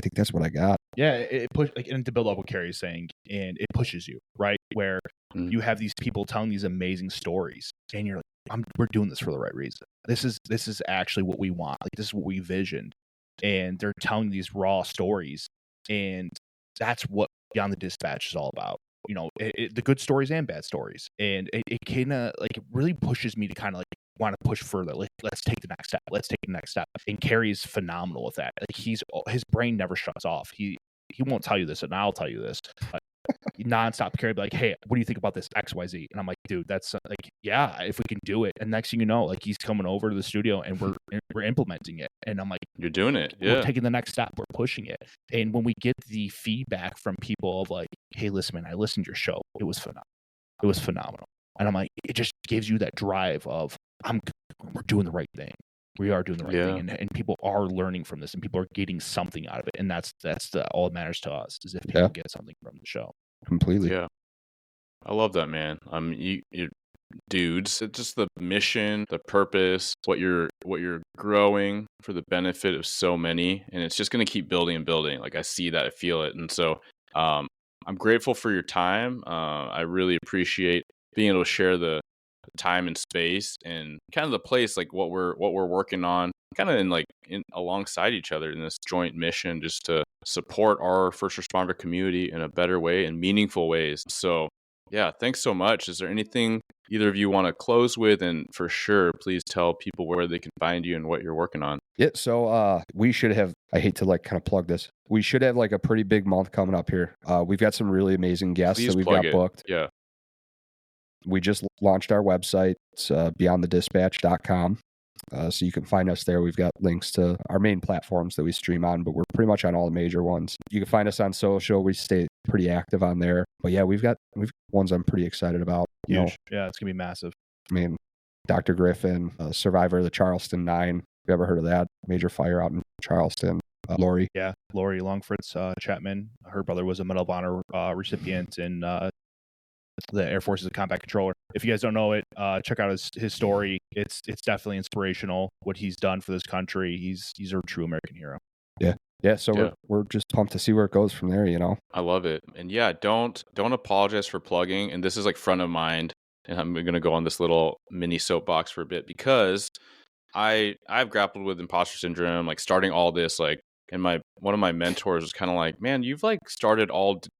think that's what I got. Yeah, it push like, and to build up what Cary's saying, and it pushes you, right? Where you have these people telling these amazing stories, and you're like, we're doing this for the right reason. This is actually what we want. Like, this is what we visioned, and they're telling these raw stories, and that's what Beyond the Dispatch is all about. The good stories and bad stories, and it kind of like, it really pushes me to kind of like want to push further. Like, let's take the next step. And Cary's phenomenal with that. Like, his brain never shuts off. He won't tell you this, and I'll tell you this. Nonstop. Cary be like, hey, what do you think about this XYZ? And I'm like, dude, that's like, yeah, if we can do it. And next thing you know, like, he's coming over to the studio and we're implementing it. And I'm like, you're doing it. Yeah, we're taking the next step. We're pushing it. And when we get the feedback from people of like, hey, listen, man, I listened to your show. It was phenomenal. And I'm like, it just gives you that drive of, we're doing the right thing. we are doing the right thing, and people are learning from this, and people are getting something out of it, and that's all that matters to us, is if people get something from the show. Completely. Yeah. I love that, man. You dudes, it's just the mission, the purpose, what you're growing for the benefit of so many, and it's just going to keep building and building. Like I see that, I feel it, and so I'm grateful for your time. I really appreciate being able to share the time and space and kind of the place, like what we're working on, kind of in alongside each other in this joint mission, just to support our first responder community in a better way and meaningful ways. So yeah, thanks so much. Is there anything either of you want to close with? And for sure, please tell people where they can find you and what you're working on. Yeah, so we should have, I hate to like kind of plug this, we should have like a pretty big month coming up here. We've got some really amazing guests Please that we've plug got it. booked. Yeah. We just launched our website. It's beyondthedispatch.com. So you can find us there. We've got links to our main platforms that we stream on, but we're pretty much on all the major ones. You can find us on social. We stay pretty active on there. But yeah, we've got ones I'm pretty excited about. You know, Yeah, it's gonna be massive. I mean, Dr. Griffin, survivor of the Charleston 9. Have you ever heard of that? Major fire out in Charleston. Lori. Yeah, Lori Longfritz Chapman. Her brother was a Medal of Honor recipient in the Air Force's combat controller. If you guys don't know it, check out his story. It's definitely inspirational what he's done for this country. He's a true American hero. Yeah, so we're just pumped to see where it goes from there, you know. I love it. And yeah, don't apologize for plugging. And this is like front of mind. And I'm going to go on this little mini soapbox for a bit, because I've grappled with imposter syndrome, like starting all this, like, and one of my mentors was kind of like, man, you've like started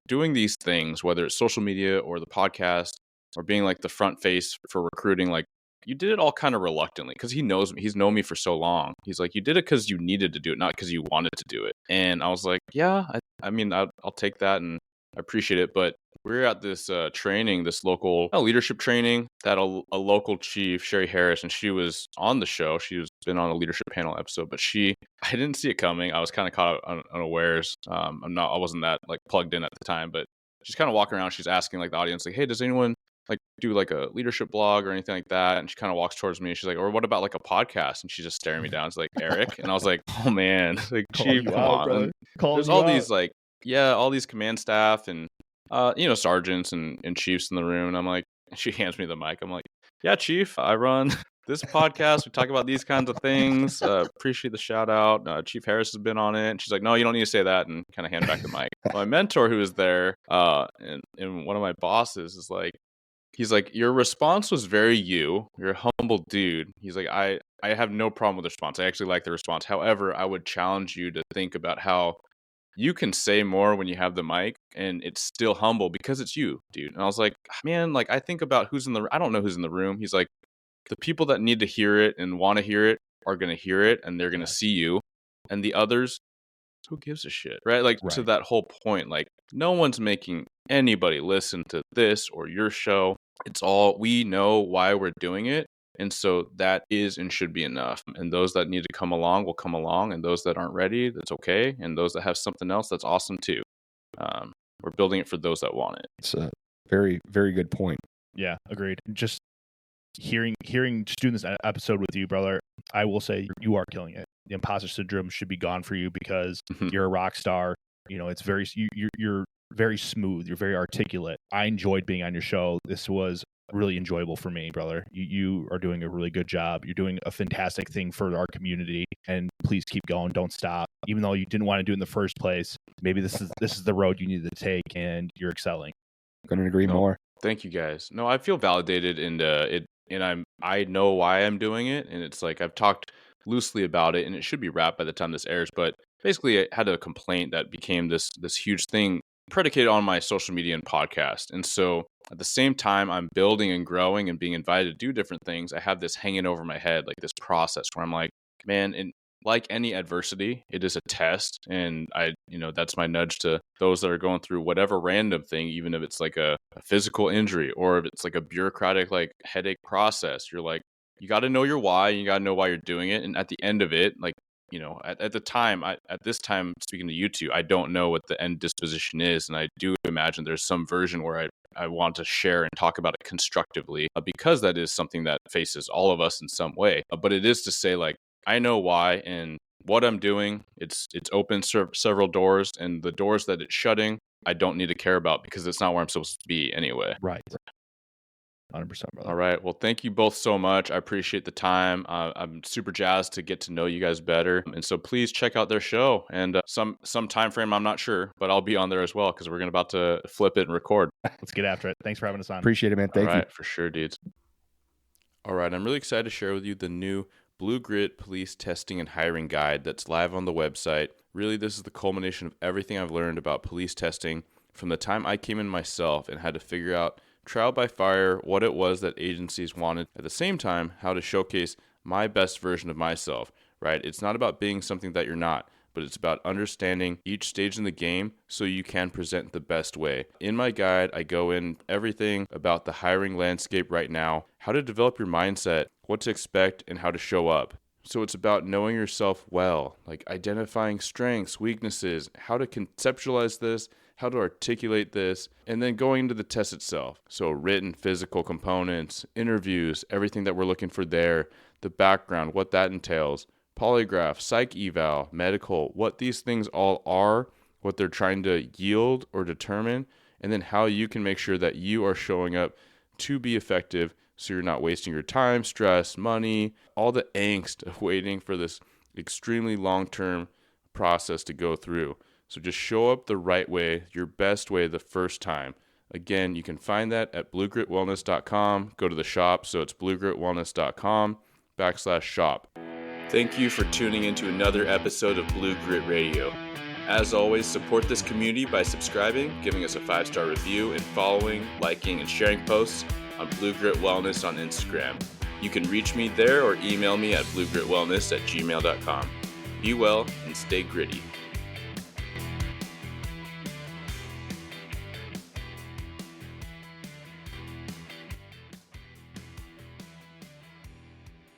doing these things, whether it's social media or the podcast or being like the front face for recruiting, like you did it all kind of reluctantly, because he knows me. He's known me for so long. He's like, you did it because you needed to do it, not because you wanted to do it. And I was like, yeah, I mean, I'll take that and I appreciate it. But we're at this training, this local leadership training that a local chief, Sherry Harris, and she was on the show. She was been on a leadership panel episode, but I didn't see it coming. I was kind of caught unawares. I wasn't that like plugged in at the time, but she's kind of walking around. She's asking like the audience, like, hey, does anyone like do like a leadership blog or anything like that? And she kind of walks towards me and she's like, or what about like a podcast? And she's just staring me down. It's like, Eric. And I was like, oh man, like chief, come on. There's all these like, all these command staff and sergeants and chiefs in the room. And I'm like, she hands me the mic. I'm like, yeah, chief, I run this podcast. We talk about these kinds of things. Appreciate the shout out. Chief Harris has been on it. And she's like, no, you don't need to say that. And kind of hand back the mic. My mentor who was there, and one of my bosses is like, he's like, your response was very you. You're a humble dude. He's like, I have no problem with the response. I actually like the response. However, I would challenge you to think about how you can say more when you have the mic and it's still humble because it's you, dude. And I was like, man, like I think about I don't know who's in the room. He's like, the people that need to hear it and want to hear it are going to hear it and they're going to see you. And the others, who gives a shit, right? Like to that whole point, like no one's making anybody listen to this or your show. It's all, we know why we're doing it. And so that is and should be enough. And those that need to come along will come along. And those that aren't ready, that's okay. And those that have something else, that's awesome too. We're building it for those that want it. It's a very, very good point. Yeah, agreed. Just hearing, just doing this episode with you, brother, I will say you are killing it. The imposter syndrome should be gone for you because you're a rock star. You know, it's very, you're very smooth. You're very articulate. I enjoyed being on your show. This was really enjoyable for me, brother. You are doing a really good job. You're doing a fantastic thing for our community, and please keep going. Don't stop. Even though you didn't want to do it in the first place, maybe this is the road you need to take, and you're excelling. Couldn't agree more. Thank you guys. No, I feel validated, and I know why I'm doing it, and it's like I've talked loosely about it, and it should be wrapped by the time this airs. But basically, I had a complaint that became this huge thing predicated on my social media and podcast. And so at the same time, I'm building and growing and being invited to do different things. I have this hanging over my head, like this process where I'm like, man, and like any adversity, it is a test. And that's my nudge to those that are going through whatever random thing, even if it's like a physical injury or if it's like a bureaucratic, like headache process. You're like, you got to know your why. You got to know why you're doing it. And at the end of it, like, at the time, at this time, speaking to you two, I don't know what the end disposition is. And I do imagine there's some version where I want to share and talk about it constructively because that is something that faces all of us in some way. But it is to say, like, I know why, and what I'm doing, it's opened several doors, and the doors that it's shutting, I don't need to care about because it's not where I'm supposed to be anyway. Right. 100%, brother. All right. Well, thank you both so much. I appreciate the time. I'm super jazzed to get to know you guys better, and so please check out their show. And some time frame, I'm not sure, but I'll be on there as well because we're about to flip it and record. Let's get after it. Thanks for having us on. Appreciate it, man. Thank you. For sure, dudes. All right. I'm really excited to share with you the new Blue Grit Police Testing and Hiring Guide that's live on the website. Really, this is the culmination of everything I've learned about police testing from the time I came in myself and had to figure out trial by fire what it was that agencies wanted, at the same time how to showcase my best version of myself, right? It's not about being something that you're not, but it's about understanding each stage in the game so you can present the best way. In my guide, I go in everything about the hiring landscape right now, how to develop your mindset, what to expect, and how to show up. So it's about knowing yourself well, like identifying strengths, weaknesses, how to conceptualize this, how to articulate this, and then going into the test itself. So written, physical components, interviews, everything that we're looking for there, the background, what that entails, polygraph, psych eval, medical, what these things all are, what they're trying to yield or determine, and then how you can make sure that you are showing up to be effective so you're not wasting your time, stress, money, all the angst of waiting for this extremely long-term process to go through. So just show up the right way, your best way the first time. Again, you can find that at bluegritwellness.com. Go to the shop, so it's bluegritwellness.com/shop. Thank you for tuning into another episode of Blue Grit Radio. As always, support this community by subscribing, giving us a 5-star review, and following, liking, and sharing posts on Blue Grit Wellness on Instagram. You can reach me there or email me at bluegritwellness@gmail.com. Be well and stay gritty.